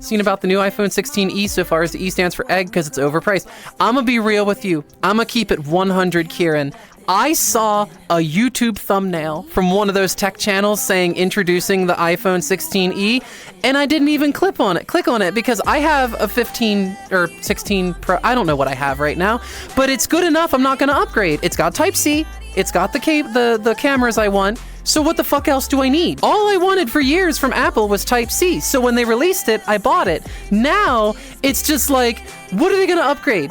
seen about the new iPhone 16e so far is the E stands for egg because it's overpriced. I'm gonna be real with you. I'm gonna keep it 100, Kieron. I saw a YouTube thumbnail from one of those tech channels saying introducing the iPhone 16e, and I didn't even click on it because I have a 15 or 16 Pro. I don't know what I have right now, but it's good enough. I'm not going to upgrade. It's got Type-C. It's got the cameras I want. So what the fuck else do I need? All I wanted for years from Apple was Type-C. So when they released it, I bought it. Now it's just like, what are they going to upgrade?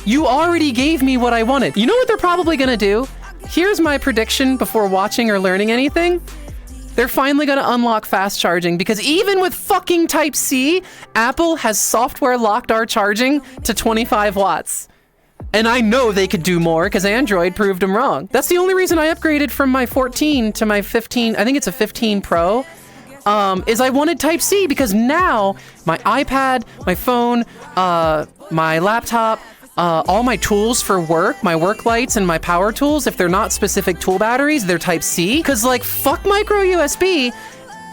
You already gave me what I wanted. You know what they're probably gonna do? Here's my prediction before watching or learning anything. They're finally gonna unlock fast charging because even with fucking Type-C, Apple has software locked our charging to 25 watts. And I know they could do more because Android proved them wrong. That's the only reason I upgraded from my 14 to my 15, I think it's a 15 Pro, is I wanted Type-C because now my iPad, my phone, my laptop, all my tools for work, my work lights and my power tools, if they're not specific tool batteries, they're Type-C. Cause like, fuck micro USB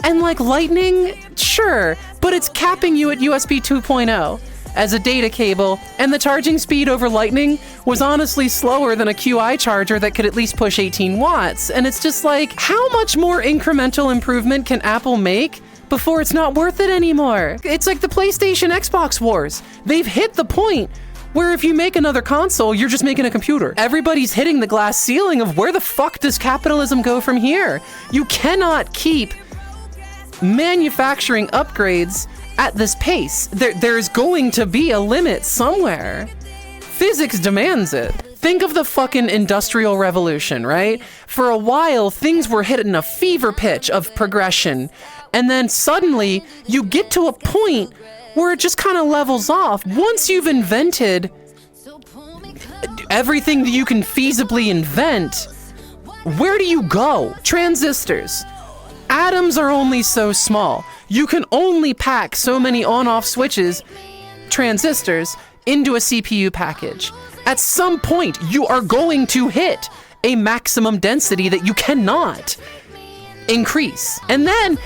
and like lightning, sure, but it's capping you at USB 2.0 as a data cable, and the charging speed over lightning was honestly slower than a QI charger that could at least push 18 watts. And it's just like, how much more incremental improvement can Apple make before it's not worth it anymore? It's like the PlayStation Xbox wars. They've hit the point where if you make another console, you're just making a computer. Everybody's hitting the glass ceiling of where the fuck does capitalism go from here? You cannot keep manufacturing upgrades at this pace. There's going to be a limit somewhere. Physics demands it. Think of the fucking Industrial Revolution, right? For a while, things were hitting a fever pitch of progression, and then suddenly you get to a point where it just kind of levels off. Once you've invented everything that you can feasibly invent, where do you go? Transistors. Atoms are only so small. You can only pack so many on-off switches, transistors, into a CPU package. At some point, you are going to hit a maximum density that you cannot increase. And then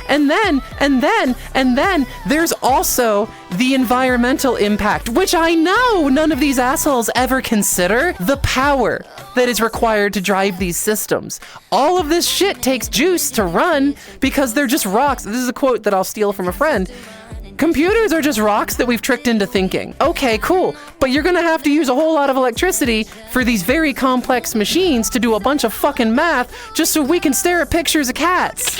there's also the environmental impact, which I know none of these assholes ever consider. The power that is required to drive these systems. All of this shit takes juice to run because they're just rocks. This is a quote that I'll steal from a friend. Computers are just rocks that we've tricked into thinking. Okay, cool, but you're gonna have to use a whole lot of electricity for these very complex machines to do a bunch of fucking math just so we can stare at pictures of cats.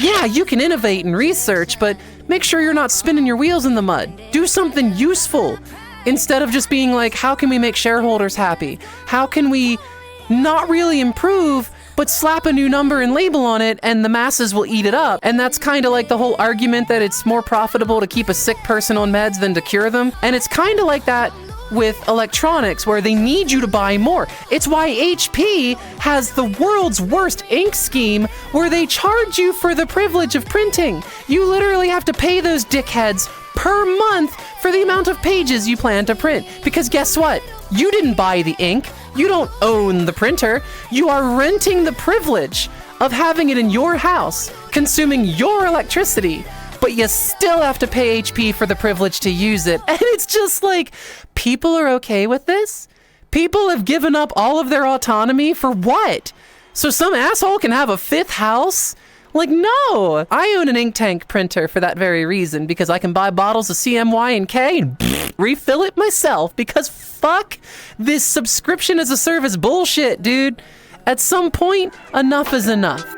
Yeah, you can innovate and research, but make sure you're not spinning your wheels in the mud. Do something useful instead of just being like, how can we make shareholders happy? How can we not really improve, but slap a new number and label on it and the masses will eat it up? And that's kind of like the whole argument that it's more profitable to keep a sick person on meds than to cure them. And it's kind of like that with electronics, where they need you to buy more. It's why HP has the world's worst ink scheme, where they charge you for the privilege of printing. You literally have to pay those dickheads per month for the amount of pages you plan to print. Because guess what? You didn't buy the ink. You don't own the printer. You are renting the privilege of having it in your house, consuming your electricity, but you still have to pay HP for the privilege to use it. And it's just like, people are okay with this? People have given up all of their autonomy for what? So some asshole can have a fifth house? Like, no. I own an ink tank printer for that very reason, because I can buy bottles of CMY and K and refill it myself, because fuck this subscription as a service bullshit, dude. At some point, enough is enough.